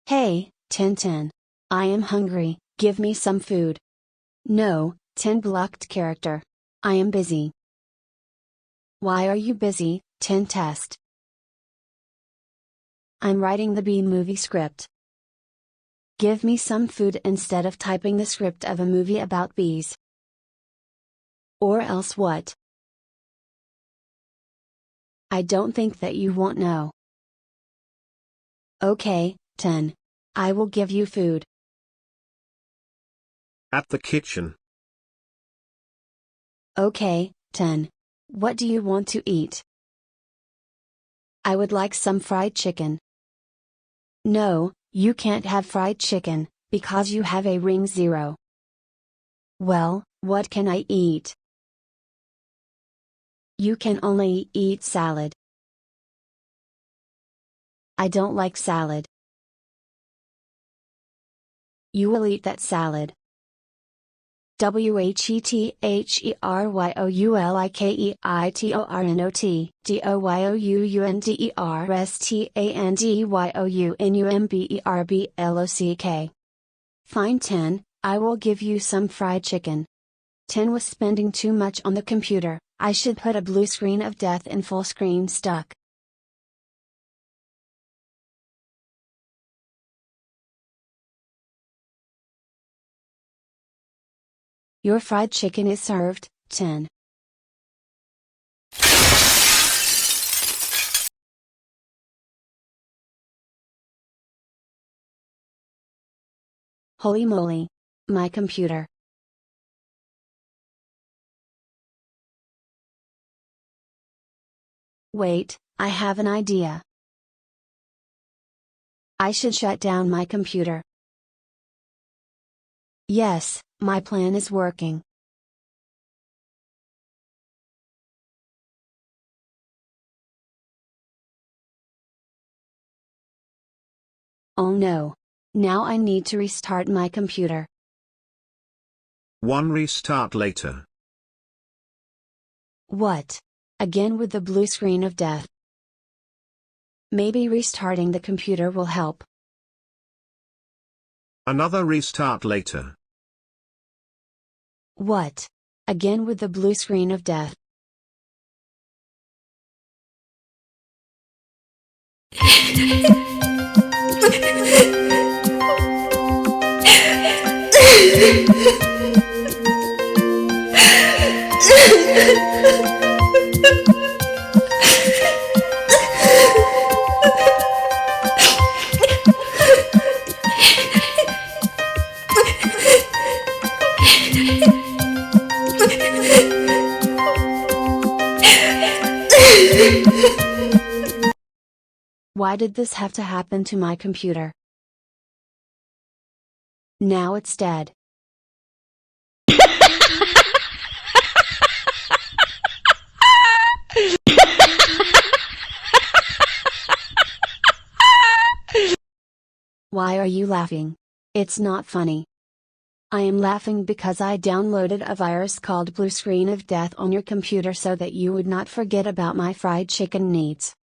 Hey, Tintin. I am hungry, give me some food. No, Tin blocked character. I am busy. Why are you busy, Tin test? I'm writing the B movie script. Give me some food instead of typing the script of a movie about bees. Or else what? I don't think that you won't know. Okay, Tin. I will give you food. At the kitchen. Okay, Tin. What do you want to eat? I would like some fried chicken. No, you can't have fried chicken, because you have a ring 0. Well, what can I eat? You can only eat salad. I don't like salad. You will eat that salad. WHETHERYOULIKEITORNOT DOYOUNDERSTANDYOUNUMBERBLOCK. Fine, Tin, I will give you some fried chicken. Tin was spending too much on the computer. I should put a blue screen of death in full screen stuck. Your fried chicken is served, Tin. Holy moly! My computer. Wait, I have an idea. I should shut down my computer. Yes, my plan is working. Oh no! Now I need to restart my computer. One restart later. What? Again with the blue screen of death. Maybe restarting the computer will help. Another restart later. What? Again with the blue screen of death. Why did this have to happen to my computer? Now it's dead. Why are you laughing? It's not funny. I am laughing because I downloaded a virus called Blue Screen of Death on your computer so that you would not forget about my fried chicken needs.